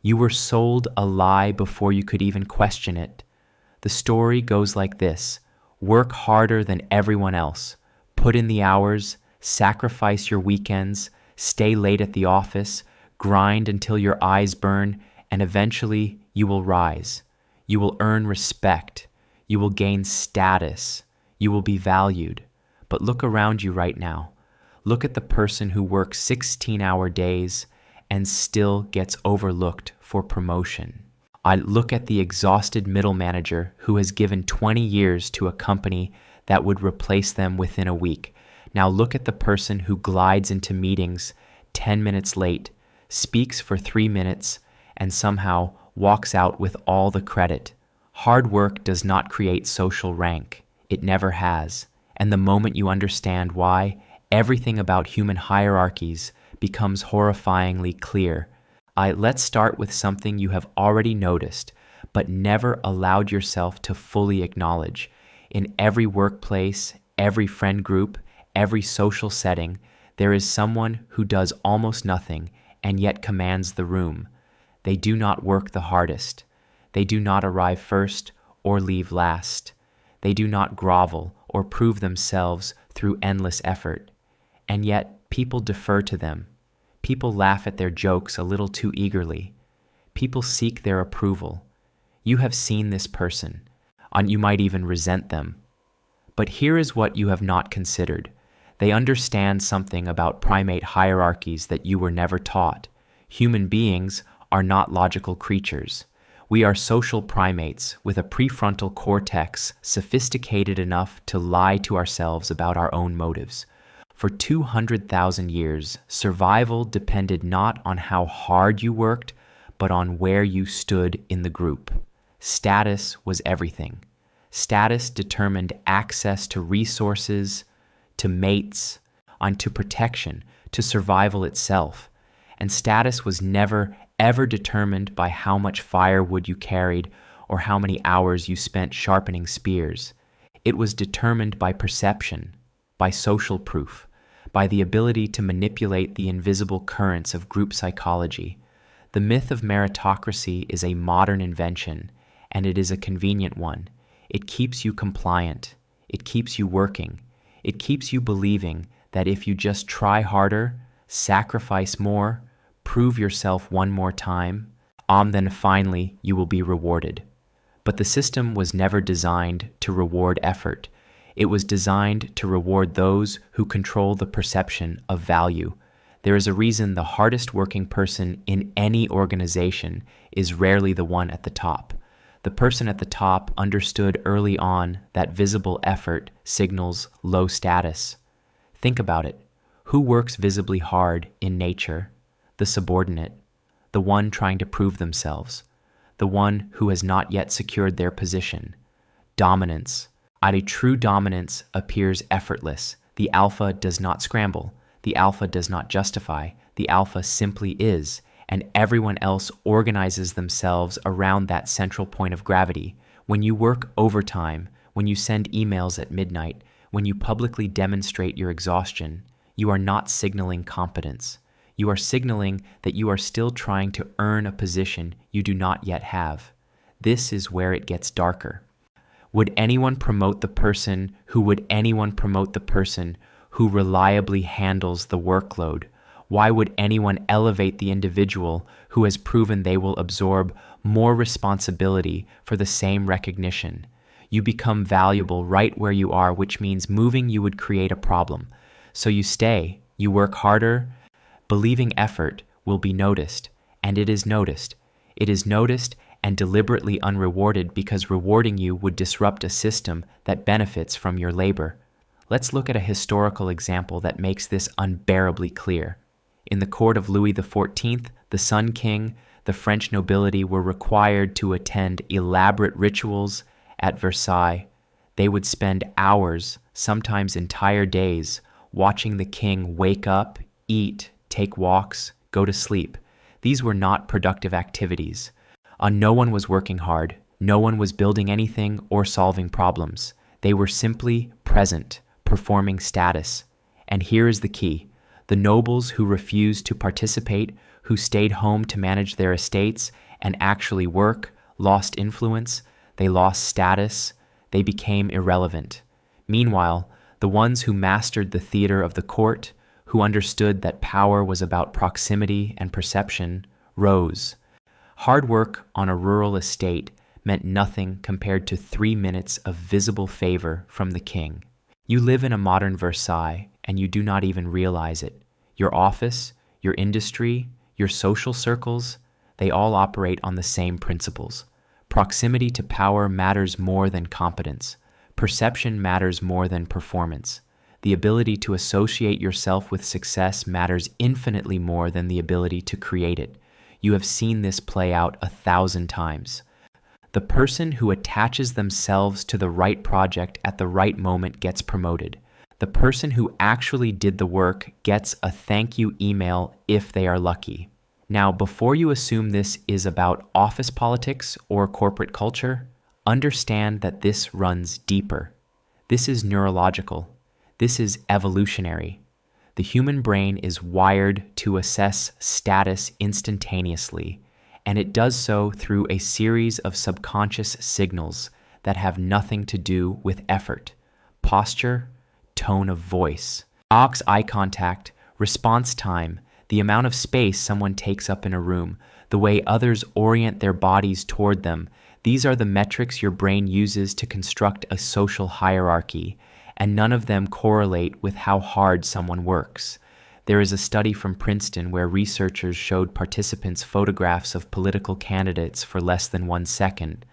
You were sold a lie before you could even question it. The story goes like this: work harder than everyone else, put in the hours, sacrifice your weekends, stay late at the office, grind until your eyes burn, and eventually you will rise. You will earn respect. You will gain status. You will be valued. But look around you right now. Look at the person who works 16-hour days and still gets overlooked for promotion. I look at the exhausted middle manager who has given 20 years to a company that would replace them within a week. Now look at the person who glides into meetings 10 minutes late, speaks for 3 minutes, and somehow walks out with all the credit. Hard work does not create social rank. It never has. And the moment you understand why, everything about human hierarchies becomes horrifyingly clear. Let's start with something you have already noticed, but never allowed yourself to fully acknowledge. In every workplace, every friend group, every social setting, there is someone who does almost nothing and yet commands the room. They do not work the hardest. They do not arrive first or leave last. They do not grovel or prove themselves through endless effort. And yet, people defer to them. People laugh at their jokes a little too eagerly. People seek their approval. You have seen this person, and you might even resent them. But here is what you have not considered. They understand something about primate hierarchies that you were never taught. Human beings are not logical creatures. We are social primates with a prefrontal cortex sophisticated enough to lie to ourselves about our own motives. For 200,000 years, survival depended not on how hard you worked, but on where you stood in the group. Status was everything. Status determined access to resources, to mates, and to protection, to survival itself. And status was never, ever determined by how much firewood you carried or how many hours you spent sharpening spears. It was determined by perception, by social proof, by the ability to manipulate the invisible currents of group psychology. The myth of meritocracy is a modern invention, and it is a convenient one. It keeps you compliant. It keeps you working. It keeps you believing that if you just try harder, sacrifice more, prove yourself one more time, then finally you will be rewarded. But the system was never designed to reward effort. It was designed to reward those who control the perception of value. There is a reason the hardest working person in any organization is rarely the one at the top. The person at the top understood early on that visible effort signals low status. Think about it. Who works visibly hard in nature? The subordinate, the one trying to prove themselves, the one who has not yet secured their position. Dominance. A true dominance appears effortless. The alpha does not scramble. The alpha does not justify. The alpha simply is, and everyone else organizes themselves around that central point of gravity. When you work overtime, when you send emails at midnight, when you publicly demonstrate your exhaustion, you are not signaling competence. You are signaling that you are still trying to earn a position you do not yet have. This is where it gets darker. Would anyone promote the person who reliably handles the workload? Why would anyone elevate the individual who has proven they will absorb more responsibility for the same recognition? You become valuable right where you are, which means moving you would create a problem. So you stay, you work harder, believing effort will be noticed, and it is noticed. It is noticed and deliberately unrewarded because rewarding you would disrupt a system that benefits from your labor. Let's look at a historical example that makes this unbearably clear. In the court of Louis XIV, the Sun King, the French nobility were required to attend elaborate rituals at Versailles. They would spend hours, sometimes entire days, watching the king wake up, eat, take walks, go to sleep. These were not productive activities. No one was working hard. No one was building anything or solving problems. They were simply present, performing status. And here is the key. The nobles who refused to participate, who stayed home to manage their estates and actually work lost influence, they lost status, they became irrelevant. Meanwhile, the ones who mastered the theater of the court, who understood that power was about proximity and perception, rose. Hard work on a rural estate meant nothing compared to 3 minutes of visible favor from the king. You live in a modern Versailles, and you do not even realize it. Your office, your industry, your social circles, they all operate on the same principles. Proximity to power matters more than competence. Perception matters more than performance. The ability to associate yourself with success matters infinitely more than the ability to create it. You have seen this play out 1,000 times. The person who attaches themselves to the right project at the right moment gets promoted. The person who actually did the work gets a thank you email if they are lucky. Now, before you assume this is about office politics or corporate culture, understand that this runs deeper. This is neurological. This is evolutionary. The human brain is wired to assess status instantaneously, and it does so through a series of subconscious signals that have nothing to do with effort, posture, tone of voice, eye contact, response time, the amount of space someone takes up in a room, the way others orient their bodies toward them. These are the metrics your brain uses to construct a social hierarchy, and none of them correlate with how hard someone works. There is a study from Princeton where researchers showed participants photographs of political candidates for less than 1 second.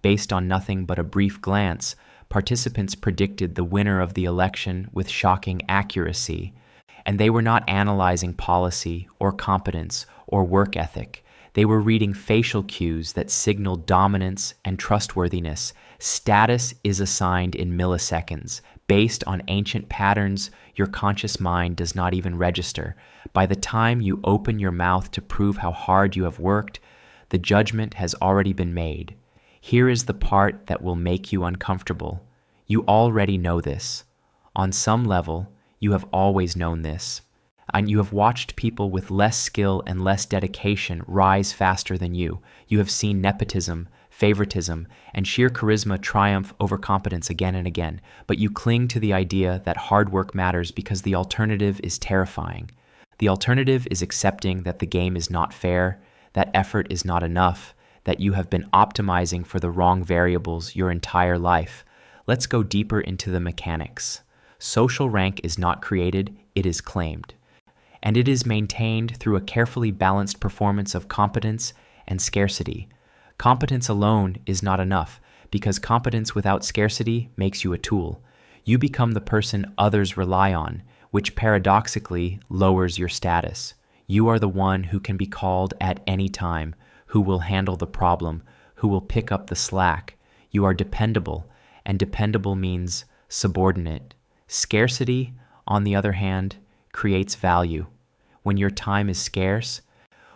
Based on nothing but a brief glance, participants predicted the winner of the election with shocking accuracy. And they were not analyzing policy or competence or work ethic. They were reading facial cues that signaled dominance and trustworthiness. Status is assigned in milliseconds. Based on ancient patterns, your conscious mind does not even register. By the time you open your mouth to prove how hard you have worked, the judgment has already been made. Here is the part that will make you uncomfortable. You already know this. On some level, you have always known this, and you have watched people with less skill and less dedication rise faster than you. You have seen nepotism, favoritism, and sheer charisma triumph over competence again and again, but you cling to the idea that hard work matters because the alternative is terrifying. The alternative is accepting that the game is not fair, that effort is not enough, that you have been optimizing for the wrong variables your entire life. Let's go deeper into the mechanics. Social rank is not created, it is claimed. And it is maintained through a carefully balanced performance of competence and scarcity. Competence alone is not enough, because competence without scarcity makes you a tool. You become the person others rely on, which paradoxically lowers your status. You are the one who can be called at any time, who will handle the problem, who will pick up the slack. You are dependable, and dependable means subordinate. Scarcity, on the other hand, creates value. When your time is scarce,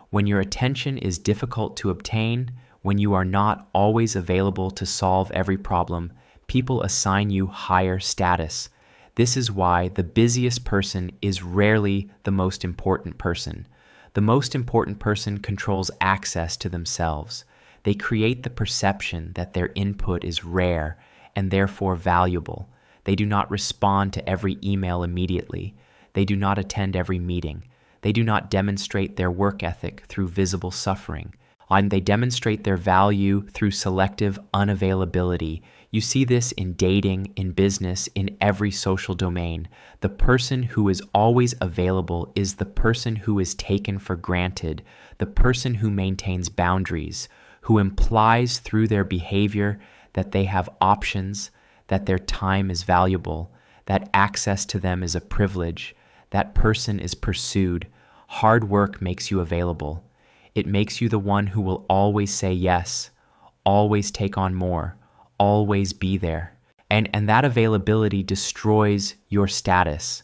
when your attention is difficult to obtain, when you are not always available to solve every problem, people assign you higher status. This is why the busiest person is rarely the most important person. The most important person controls access to themselves. They create the perception that their input is rare and therefore valuable. They do not respond to every email immediately. They do not attend every meeting. They do not demonstrate their work ethic through visible suffering. And they demonstrate their value through selective unavailability. You see this in dating, in business, in every social domain. The person who is always available is the person who is taken for granted, the person who maintains boundaries, who implies through their behavior that they have options, that their time is valuable, that access to them is a privilege. That person is pursued. Hard work makes you available. It makes you the one who will always say yes, always take on more, always be there. And that availability destroys your status.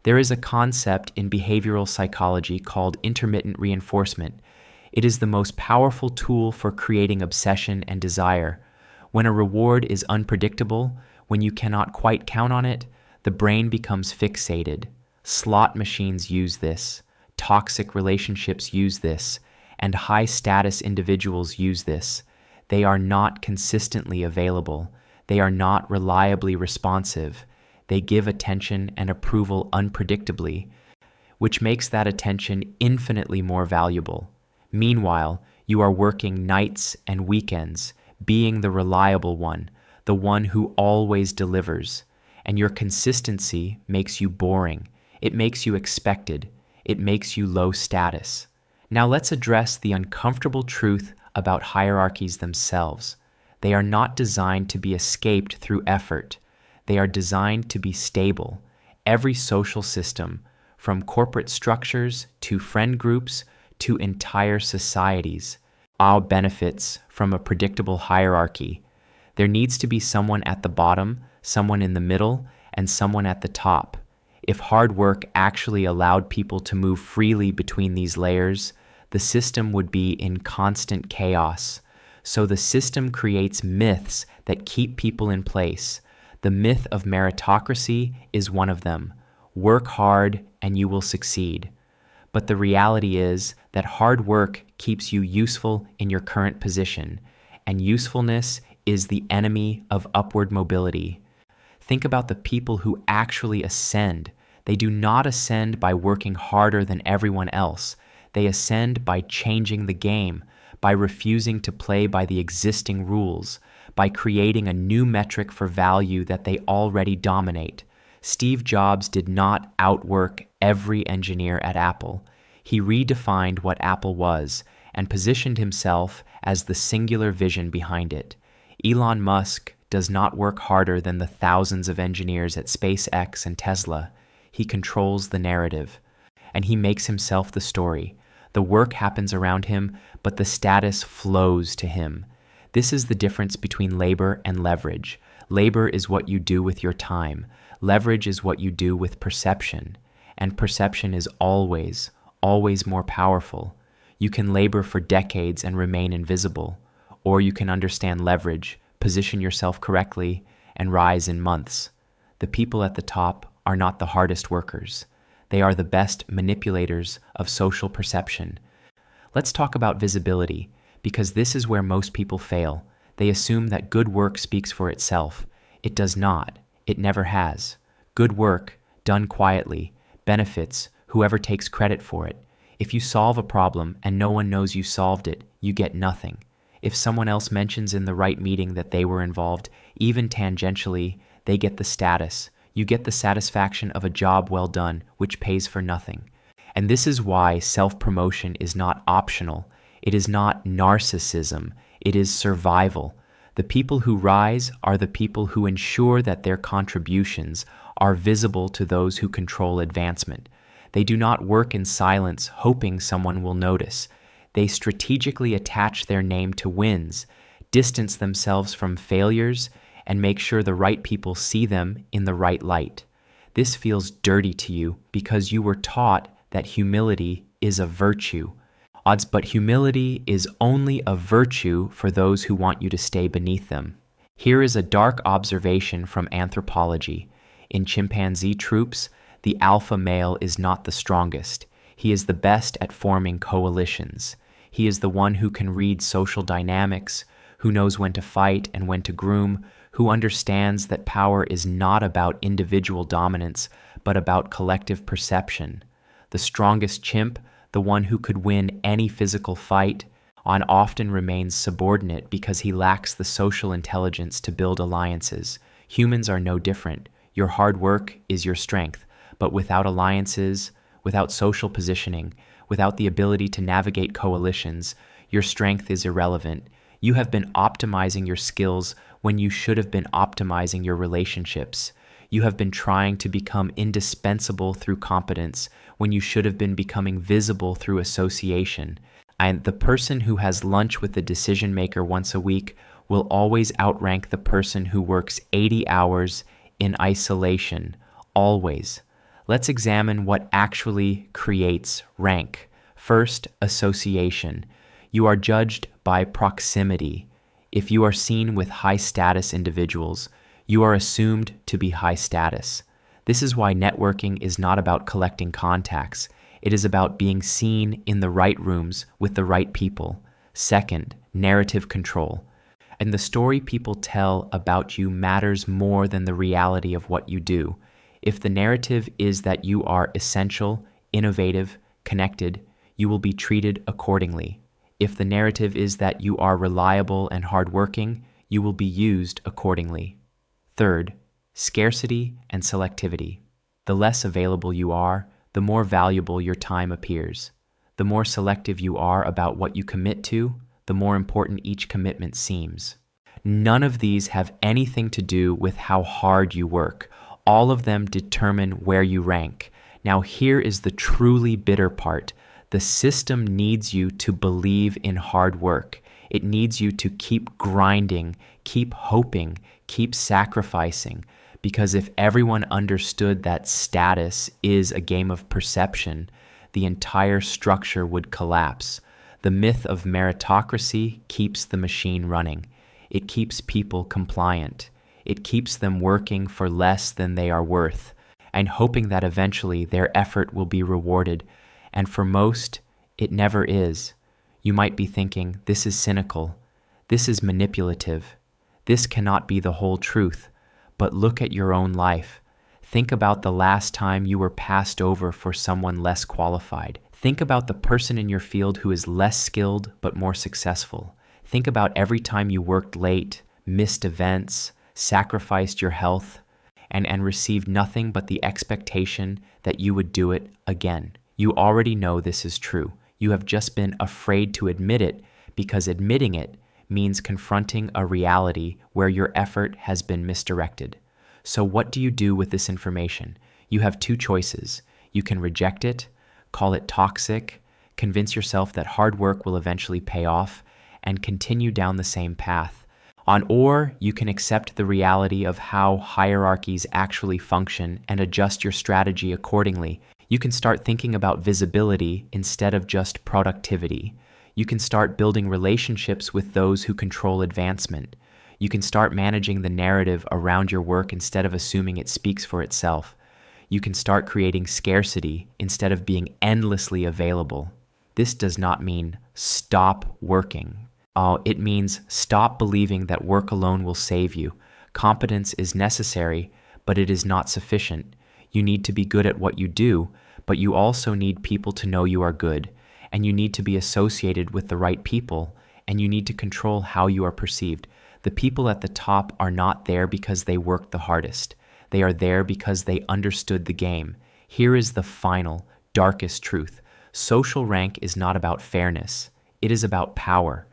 There is a concept in behavioral psychology called intermittent reinforcement. It is the most powerful tool for creating obsession and desire. When a reward is unpredictable, when you cannot quite count on it, the brain becomes fixated. Slot machines use this. Toxic relationships use this, and high-status individuals use this. They are not consistently available. They are not reliably responsive. They give attention and approval unpredictably, which makes that attention infinitely more valuable. Meanwhile, you are working nights and weekends, being the reliable one, the one who always delivers. And your consistency makes you boring. It makes you expected. It makes you low status. Now let's address the uncomfortable truth about hierarchies themselves. They are not designed to be escaped through effort. They are designed to be stable. Every social system, from corporate structures to friend groups to entire societies, all benefits from a predictable hierarchy. There needs to be someone at the bottom, someone in the middle, and someone at the top. If hard work actually allowed people to move freely between these layers, the system would be in constant chaos. So the system creates myths that keep people in place. The myth of meritocracy is one of them. Work hard and you will succeed. But the reality is that hard work keeps you useful in your current position, and usefulness is the enemy of upward mobility. Think about the people who actually ascend. They do not ascend by working harder than everyone else. They ascend by changing the game, by refusing to play by the existing rules, by creating a new metric for value that they already dominate. Steve Jobs did not outwork every engineer at Apple. He redefined what Apple was and positioned himself as the singular vision behind it. Elon Musk does not work harder than the thousands of engineers at SpaceX and Tesla. He controls the narrative, and he makes himself the story. The work happens around him, but the status flows to him. This is the difference between labor and leverage. Labor is what you do with your time. Leverage is what you do with perception. And perception is always more powerful. You can labor for decades and remain invisible, or you can understand leverage, position yourself correctly, and rise in months. The people at the top are not the hardest workers. They are the best manipulators of social perception. Let's talk about visibility, because this is where most people fail. They assume that good work speaks for itself. It does not. It never has. Good work, done quietly, benefits whoever takes credit for it. If you solve a problem and no one knows you solved it, you get nothing. If someone else mentions in the right meeting that they were involved, even tangentially, they get the status. You get the satisfaction of a job well done, which pays for nothing. And this is why self-promotion is not optional. It is not narcissism. It is survival. The people who rise are the people who ensure that their contributions are visible to those who control advancement. They do not work in silence, hoping someone will notice. They strategically attach their name to wins, distance themselves from failures, and make sure the right people see them in the right light. This feels dirty to you because you were taught that humility is a virtue. But humility is only a virtue for those who want you to stay beneath them. Here is a dark observation from anthropology. In chimpanzee troops, the alpha male is not the strongest. He is the best at forming coalitions. He is the one who can read social dynamics, who knows when to fight and when to groom, who understands that power is not about individual dominance, but about collective perception. The strongest chimp, the one who could win any physical fight, often remains subordinate because he lacks the social intelligence to build alliances. Humans are no different. Your hard work is your strength, but without alliances, without social positioning, without the ability to navigate coalitions, your strength is irrelevant. You have been optimizing your skills when you should have been optimizing your relationships. You have been trying to become indispensable through competence when you should have been becoming visible through association. And the person who has lunch with the decision maker once a week will always outrank the person who works 80 hours in isolation, always. Let's examine what actually creates rank. First, association. You are judged by proximity. If you are seen with high-status individuals, you are assumed to be high status. This is why networking is not about collecting contacts. It is about being seen in the right rooms with the right people. Second, narrative control. And the story people tell about you matters more than the reality of what you do. If the narrative is that you are essential, innovative, connected, you will be treated accordingly. If the narrative is that you are reliable and hardworking, you will be used accordingly. Third, scarcity and selectivity. The less available you are, the more valuable your time appears. The more selective you are about what you commit to, the more important each commitment seems. None of these have anything to do with how hard you work. All of them determine where you rank. Now here is the truly bitter part. The system needs you to believe in hard work. It needs you to keep grinding, keep hoping, keep sacrificing. Because if everyone understood that status is a game of perception, the entire structure would collapse. The myth of meritocracy keeps the machine running. It keeps people compliant. It keeps them working for less than they are worth, and hoping that eventually their effort will be rewarded. And for most, it never is. You might be thinking, this is cynical. This is manipulative. This cannot be the whole truth. But look at your own life. Think about the last time you were passed over for someone less qualified. Think about the person in your field who is less skilled but more successful. Think about every time you worked late, missed events, sacrificed your health, and received nothing but the expectation that you would do it again. You already know this is true. You have just been afraid to admit it because admitting it means confronting a reality where your effort has been misdirected. So what do you do with this information? You have two choices. You can reject it, call it toxic, convince yourself that hard work will eventually pay off, and continue down the same path. Or you can accept the reality of how hierarchies actually function and adjust your strategy accordingly. You can start thinking about visibility instead of just productivity. You can start building relationships with those who control advancement. You can start managing the narrative around your work instead of assuming it speaks for itself. You can start creating scarcity instead of being endlessly available. This does not mean stop working. It means stop believing that work alone will save you. Competence is necessary, but it is not sufficient. You need to be good at what you do, but you also need people to know you are good. And you need to be associated with the right people, and you need to control how you are perceived. The people at the top are not there because they worked the hardest. They are there because they understood the game. Here is the final, darkest truth. Social rank is not about fairness. It is about power.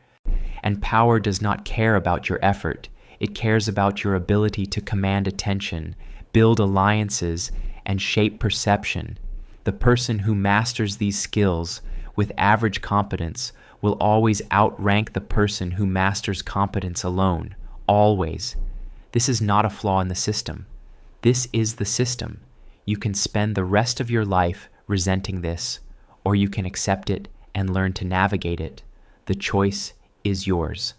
And power does not care about your effort. It cares about your ability to command attention, build alliances, and shape perception. The person who masters these skills with average competence will always outrank the person who masters competence alone, always. This is not a flaw in the system. This is the system. You can spend the rest of your life resenting this, or you can accept it and learn to navigate it. The choice is yours.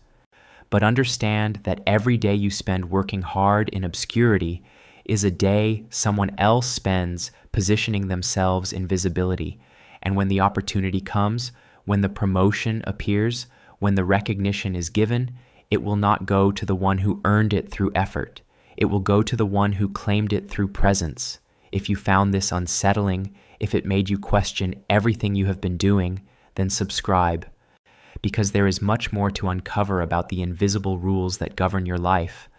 But understand that every day you spend working hard in obscurity is a day someone else spends positioning themselves in visibility. And when the opportunity comes, when the promotion appears, when the recognition is given, it will not go to the one who earned it through effort. It will go to the one who claimed it through presence. If you found this unsettling, if it made you question everything you have been doing, then subscribe. Because there is much more to uncover about the invisible rules that govern your life.